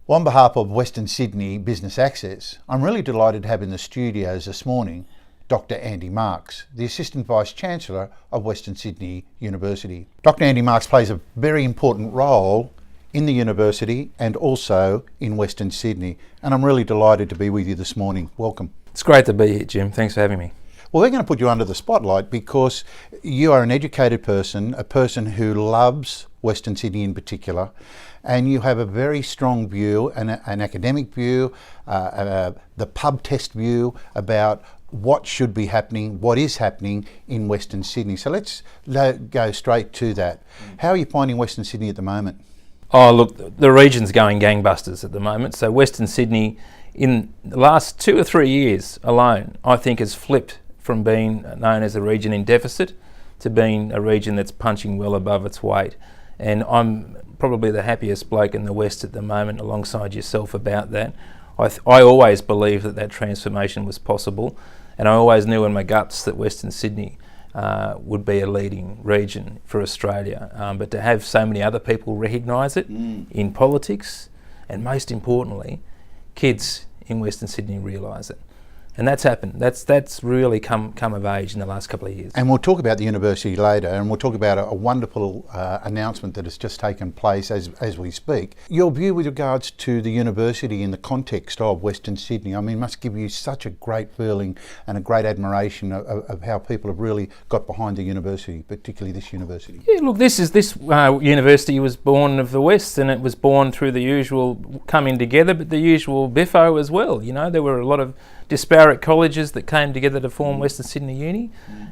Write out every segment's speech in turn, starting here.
Well, on behalf of Western Sydney Business Access, I'm really delighted to have in the studios this morning Dr. Andy Marks, the Assistant Vice-Chancellor of Western Sydney University. Dr. Andy Marks plays a very important role in the university and also in Western Sydney, and I'm really delighted to be with you this morning. Welcome. It's great to be here, Jim. Thanks for having me. Well, we're going to put you under the spotlight because you are an educated person, a person who loves Western Sydney in particular, and you have a very strong view, an academic view, the pub test view about what should be happening, what is happening in Western Sydney. So let's go straight to that. How are you finding Western Sydney at the moment? Oh, look, the region's going gangbusters at the moment. So Western Sydney, in the last 2 or 3 years alone, I think has flipped from being known as a region in deficit to being a region that's punching well above its weight. And I'm probably the happiest bloke in the West at the moment, alongside yourself, about that. I always believed that transformation was possible, and I always knew in my guts that Western Sydney would be a leading region for Australia. But to have so many other people recognise it in politics, and most importantly, kids in Western Sydney realise it. And that's happened. That's really come of age in the last couple of years. And we'll talk about the university later, and we'll talk about a wonderful announcement that has just taken place as we speak. Your view with regards to the university in the context of Western Sydney, I mean, must give you such a great feeling and a great admiration of how people have really got behind the university, particularly this university. Yeah, look, this university was born of the West, and it was born through the usual coming together, but the usual biffo as well. You know, there were a lot of disparate colleges that came together to form Western Sydney Uni,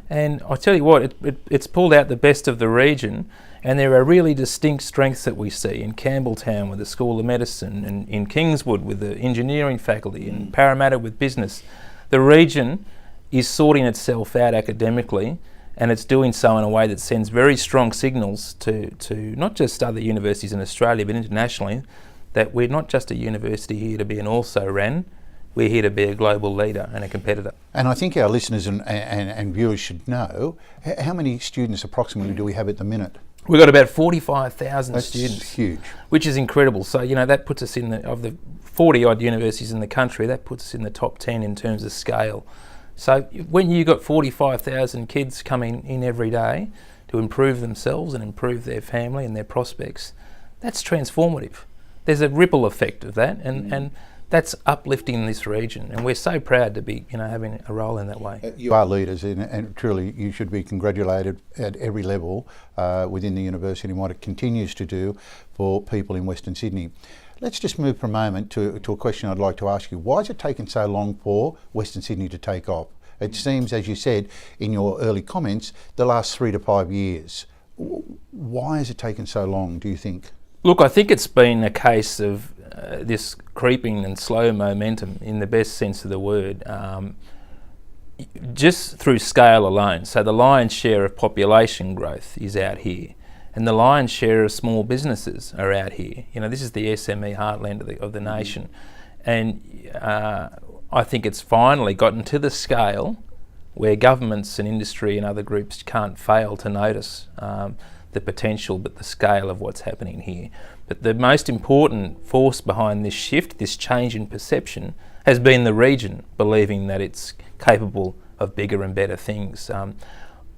and I tell you what, it's pulled out the best of the region, and there are really distinct strengths that we see in Campbelltown with the School of Medicine, and in Kingswood with the engineering faculty, and Parramatta with business. The region is sorting itself out academically, and it's doing so in a way that sends very strong signals to not just other universities in Australia but internationally, that we're not just a university here to be an also-ran. We're here to be a global leader and a competitor. And I think our listeners and viewers should know, how many students approximately do we have at the minute? We've got about 45,000 students. That's huge. Which is incredible. So, you know, that puts us of the 40 odd universities in the country, that puts us in the top 10 in terms of scale. So when you've got 45,000 kids coming in every day to improve themselves and improve their family and their prospects, that's transformative. There's a ripple effect of that, and that's uplifting this region, and we're so proud to be, having a role in that way. You are leaders, and truly you should be congratulated at every level within the university and what it continues to do for people in Western Sydney. Let's just move for a moment to a question I'd like to ask you. Why has it taken so long for Western Sydney to take off? It seems, as you said in your early comments, the last 3 to 5 years. Why has it taken so long, do you think? Look, I think it's been a case of this creeping and slow momentum in the best sense of the word, just through scale alone. So the lion's share of population growth is out here, and the lion's share of small businesses are out here. This is the SME heartland of the nation, and I think it's finally gotten to the scale where governments and industry and other groups can't fail to notice the potential, but the scale of what's happening here. But the most important force behind this shift, this change in perception, has been the region believing that it's capable of bigger and better things.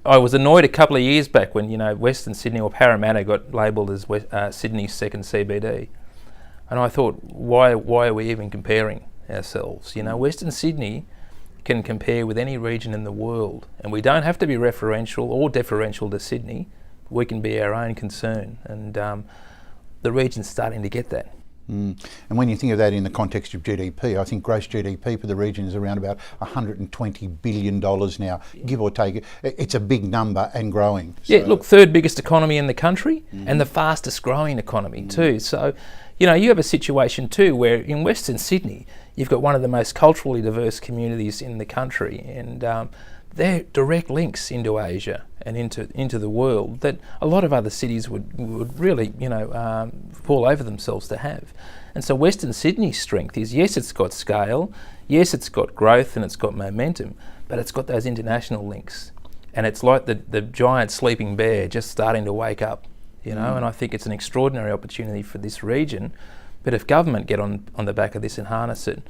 I was annoyed a couple of years back when Western Sydney or Parramatta got labelled as Sydney's second CBD, and I thought, why are we even comparing ourselves? Western Sydney can compare with any region in the world, and we don't have to be referential or deferential to Sydney. We can be our own concern, and the region's starting to get that. And when you think of that in the context of GDP, I think gross GDP for the region is around about $120 billion now, give or take. It's a big number and growing. Yeah, look, third biggest economy in the country and the fastest growing economy too. So, you have a situation too where in Western Sydney, you've got one of the most culturally diverse communities in the country, and they're direct links into Asia and into the world that a lot of other cities would really fall over themselves to have. And so Western Sydney's strength is, yes, it's got scale, yes, it's got growth and it's got momentum, but it's got those international links, and it's like the giant sleeping bear just starting to wake up, and I think it's an extraordinary opportunity for this region But if government get on the back of this and harness it,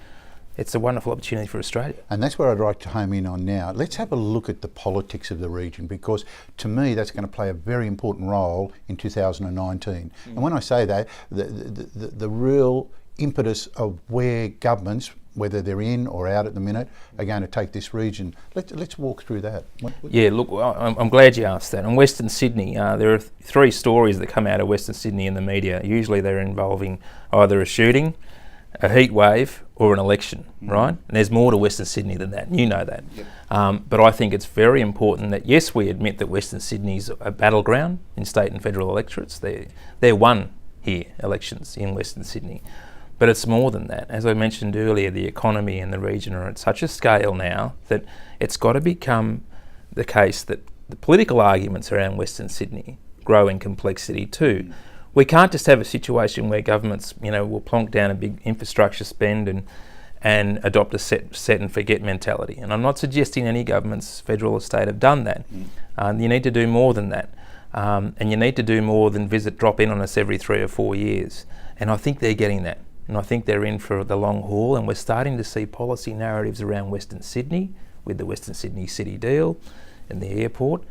it's a wonderful opportunity for Australia. And that's where I'd like to home in on now. Let's have a look at the politics of the region, because to me that's going to play a very important role in 2019. And when I say that, the real impetus of where governments, whether they're in or out at the minute, are going to take this region. Let's walk through that. Yeah, look, I'm glad you asked that. In Western Sydney, there are three stories that come out of Western Sydney in the media. Usually they're involving either a shooting, a heat wave, or an election, right? And there's more to Western Sydney than that, and you know that. Yep. But I think it's very important that, yes, we admit that Western Sydney's a battleground in state and federal electorates. They're won here, elections in Western Sydney. But it's more than that. As I mentioned earlier, the economy and the region are at such a scale now that it's got to become the case that the political arguments around Western Sydney grow in complexity too. We can't just have a situation where governments, will plonk down a big infrastructure spend and adopt a set and forget mentality. And I'm not suggesting any governments, federal or state, have done that. You need to do more than that. And you need to do more than drop in on us every 3 or 4 years. And I think they're getting that. And I think they're in for the long haul, and we're starting to see policy narratives around Western Sydney with the Western Sydney City deal and the airport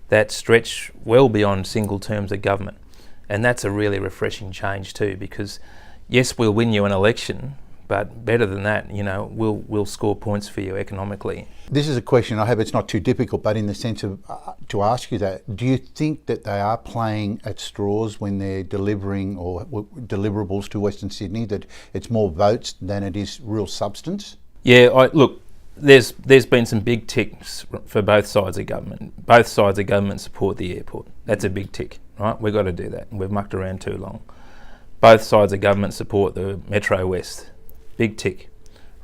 that stretch well beyond single terms of government. And that's a really refreshing change too, because yes, we'll win you an election, but better than that, we'll score points for you economically. This is a question, I hope it's not too difficult, but in the sense of to ask you that, do you think that they are playing at straws when they're delivering or deliverables to Western Sydney, that it's more votes than it is real substance? Yeah, look, there's been some big ticks for both sides of government. Both sides of government support the airport. That's a big tick, right? We've got to do that. We've mucked around too long. Both sides of government support the Metro West. Big tick,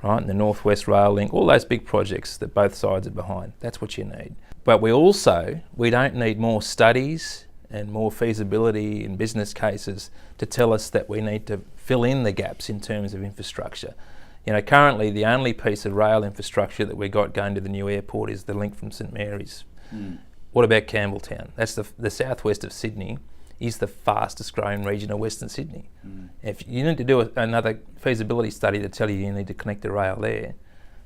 right? And the North West Rail Link, all those big projects that both sides are behind. That's what you need. But we don't need more studies and more feasibility and business cases to tell us that we need to fill in the gaps in terms of infrastructure. Currently the only piece of rail infrastructure that we got going to the new airport is the link from St Mary's. What about Campbelltown? That's the southwest of Sydney. Is the fastest growing region of Western Sydney. If you need to do another feasibility study to tell you need to connect the rail there,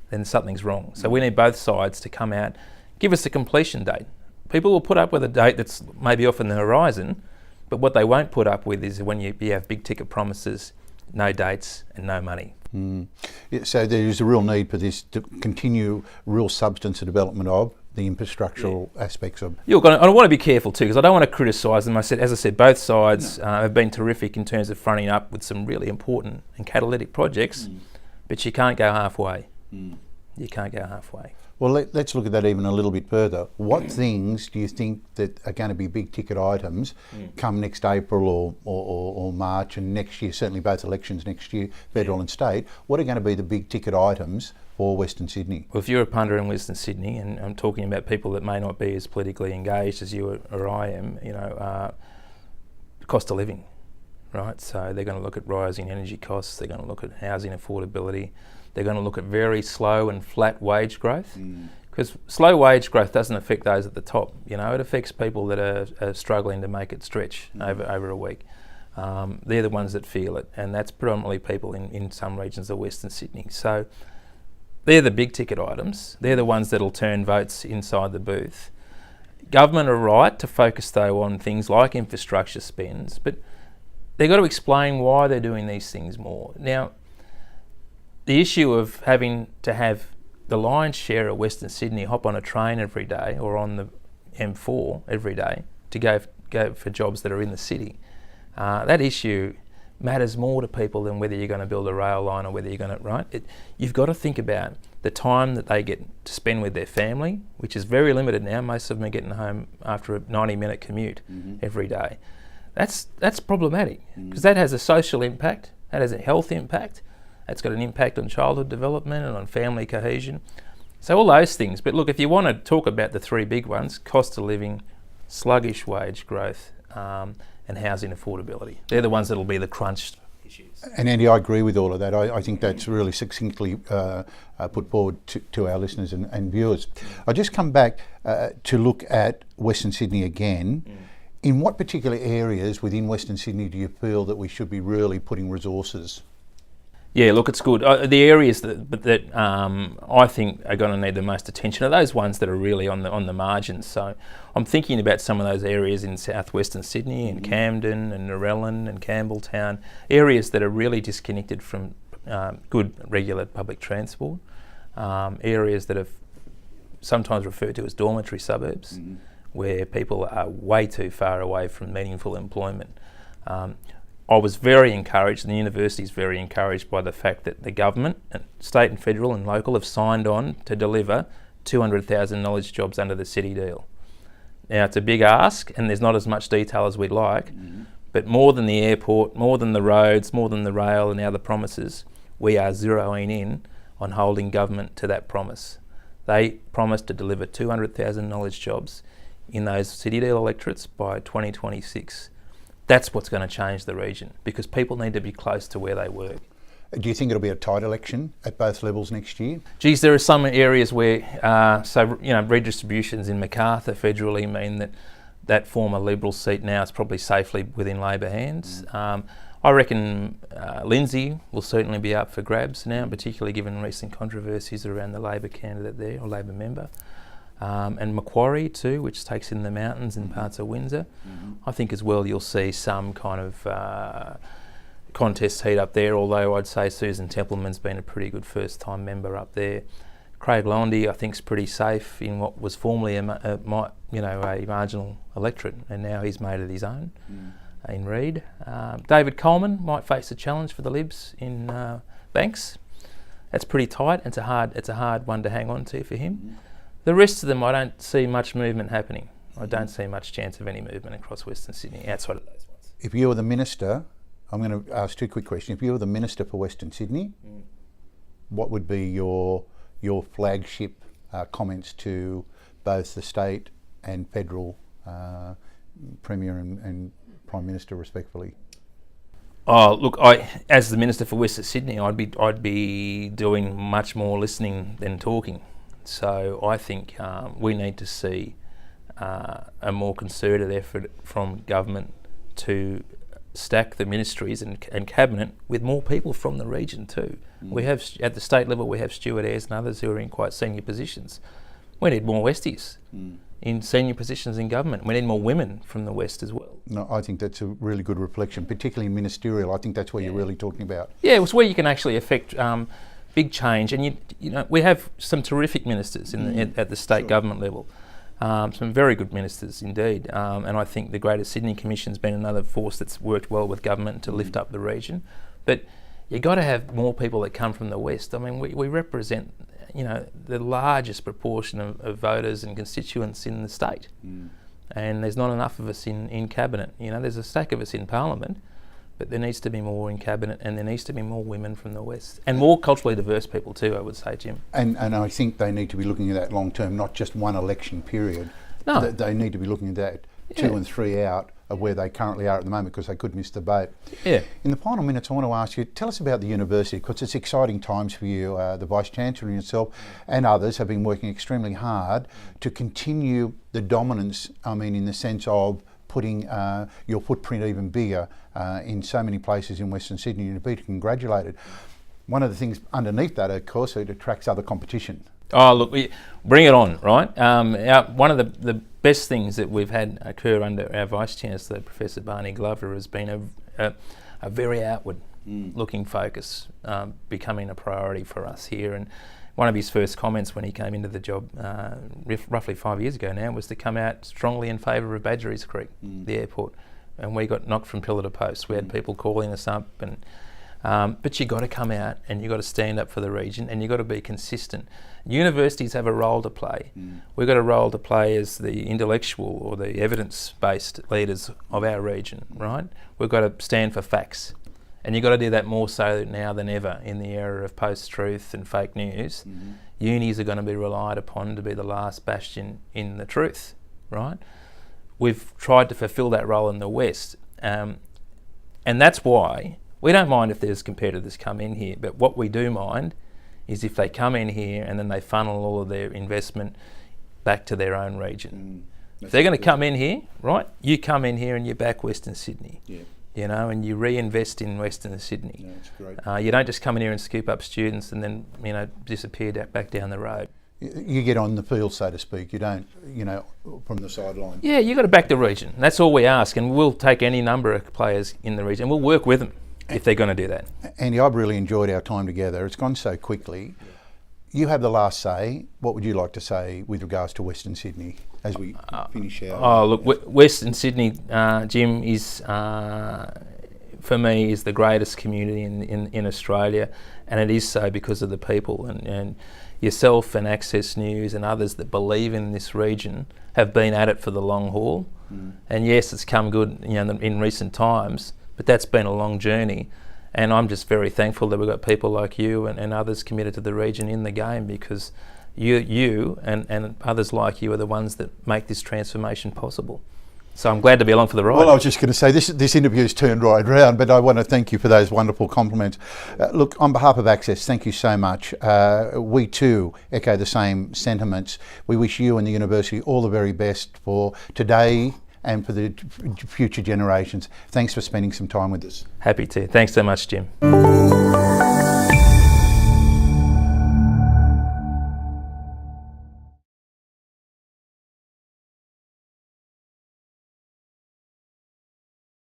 then something's wrong. So we need both sides to come out, give us a completion date. People will put up with a date that's maybe off in the horizon, but what they won't put up with is when you have big ticket promises, no dates and no money. Yeah, so there is a real need for this to continue real substance and development of the infrastructural aspects of. Look, I want to be careful too, because I don't want to criticise them. As I said, both sides have been terrific in terms of fronting up with some really important and catalytic projects, but you can't go halfway. You can't go halfway. Well, let's look at that even a little bit further. What things do you think that are going to be big ticket items come next April or March, and next year, certainly both elections next year, federal and state, what are going to be the big ticket items for Western Sydney? Well, if you're a punter in Western Sydney, and I'm talking about people that may not be as politically engaged as you or I am, cost of living, right? So they're going to look at rising energy costs, they're going to look at housing affordability, they're going to look at very slow and flat wage growth, because slow wage growth doesn't affect those at the top. It affects people that are struggling to make it stretch over a week. They're the ones that feel it, and that's predominantly people in some regions of Western Sydney. So they're the big ticket items. They're the ones that'll turn votes inside the booth. Government are right to focus though on things like infrastructure spends, but they've got to explain why they're doing these things more. Now, the issue of having to have the lion's share of Western Sydney hop on a train every day or on the M4 every day to go for jobs that are in the city, that issue matters more to people than whether you're going to build a rail line or whether you're going to, right? You've got to think about the time that they get to spend with their family, which is very limited now. Most of them are getting home after a 90-minute commute every day. That's problematic, because that has a social impact, that has a health impact, that's got an impact on childhood development and on family cohesion. So all those things. But look, if you want to talk about the three big ones, cost of living, sluggish wage growth, and housing affordability. They're the ones that'll be the crunch issues. And Andy, I agree with all of that. I think that's really succinctly put forward to our listeners and viewers. I just come back to look at Western Sydney again In what particular areas within Western Sydney do you feel that we should be really putting resources? Yeah, look, it's good. The areas that I think are going to need the most attention are those ones that are really on the margins. So I'm thinking about some of those areas in southwestern Sydney and Camden and Narellan and Campbelltown, areas that are really disconnected from good regular public transport, areas that are sometimes referred to as dormitory suburbs, where people are way too far away from meaningful employment. I was very encouraged, and the university is very encouraged by the fact that the government, state and federal and local, have signed on to deliver 200,000 knowledge jobs under the city deal. Now, it's a big ask, and there's not as much detail as we'd like, but more than the airport, more than the roads, more than the rail and now the promises, we are zeroing in on holding government to that promise. They promised to deliver 200,000 knowledge jobs in those city deal electorates by 2026. That's what's going to change the region, because people need to be close to where they work. Do you think it'll be a tight election at both levels next year? Geez, there are some areas where, redistributions in Macarthur federally mean that former Liberal seat now is probably safely within Labor hands. I reckon Lindsay will certainly be up for grabs now, particularly given recent controversies around the Labor candidate there, or Labor member. And Macquarie too, which takes in the mountains and parts of Windsor. I think as well you'll see some kind of contest heat up there, although I'd say Susan Templeman's been a pretty good first-time member up there. Craig Londy, I think, is pretty safe in what was formerly a marginal electorate, and now he's made it his own in Reid. David Coleman might face a challenge for the Libs in Banks. That's pretty tight. It's a hard one to hang on to for him. The rest of them, I don't see much movement happening. I don't see much chance of any movement across Western Sydney outside of those ones. If you were the minister, I'm going to ask two quick questions. If you were the minister for Western Sydney, what would be your flagship comments to both the state and federal Premier and Prime Minister, respectfully? Oh, look, as the Minister for Western Sydney, I'd be doing much more listening than talking. So I think we need to see a more concerted effort from government to stack the ministries and cabinet with more people from the region too. We have, at the state level, we have Stuart Ayres and others who are in quite senior positions. We need more Westies in senior positions in government. We need more women from the West as well. No, I think that's a really good reflection, particularly in ministerial. I think that's what you're really talking about. Yeah, it's where you can actually affect big change, and we have some terrific ministers at the state government level, some very good ministers indeed, and I think the Greater Sydney Commission's been another force that's worked well with government to lift up the region. But you've got to have more people that come from the West. I mean, we represent the largest proportion of voters and constituents in the state, and there's not enough of us in cabinet. There's a stack of us in Parliament, but there needs to be more in cabinet, and there needs to be more women from the West, and more culturally diverse people too, I would say, Jim. And I think they need to be looking at that long term, not just one election period. No. They need to be looking at that 2 and 3 out of where they currently are at the moment, because they could miss the boat. Yeah. In the final minutes, I want to ask you, tell us about the university, because it's exciting times for you. The Vice-Chancellor and yourself and others have been working extremely hard to continue the dominance, in the sense of putting your footprint even bigger in so many places in Western Sydney, and to be congratulated. One of the things underneath that, of course, it attracts other competition. Oh, look, bring it on, right? One of the best things that we've had occur under our Vice-Chancellor, Professor Barney Glover, has been a very outward-looking focus, becoming a priority for us here. And one of his first comments when he came into the job roughly 5 years ago now was to come out strongly in favour of Badgerys Creek, the airport. And we got knocked from pillar to post. We had people calling us up, and but you got to come out and you got to stand up for the region, and you got to be consistent. Universities have a role to play. We've got a role to play as the intellectual or the evidence-based leaders of our region, right? We've got to stand for facts. And you've got to do that more so now than ever in the era of post-truth and fake news. Unis are going to be relied upon to be the last bastion in the truth, right? We've tried to fulfil that role in the West. And that's why we don't mind if there's competitors come in here, but what we do mind is if they come in here and then they funnel all of their investment back to their own region. If they're going to come in here, right, you come in here and you back Western Sydney. Yeah. You know, and you reinvest in Western Sydney. No, it's great. You don't just come in here and scoop up students and then, you know, disappear back down the road. You get on the field, so to speak. You don't, you know, from the sideline. Yeah, you've got to back the region. That's all we ask, and we'll take any number of players in the region. We'll work with them if they're going to do that. Andy, I've really enjoyed our time together. It's gone so quickly. You have the last say. What would you like to say with regards to Western Sydney as we finish our... Oh, look, Western Sydney, Jim, is, for me, is the greatest community in Australia, and it is so because of the people. And yourself and Access News and others that believe in this region have been at it for the long haul. And yes, it's come good, you know, in recent times, but that's been a long journey. And I'm just very thankful that we've got people like you and others committed to the region in the game, because you and others like you are the ones that make this transformation possible. So I'm glad to be along for the ride. Well, I was just going to say, this interview's turned right round, but I want to thank you for those wonderful compliments. Look, on behalf of Access, thank you so much. We too echo the same sentiments. We wish you and the university all the very best for today and for the future generations. Thanks for spending some time with us. Happy to. Thanks so much, Jim.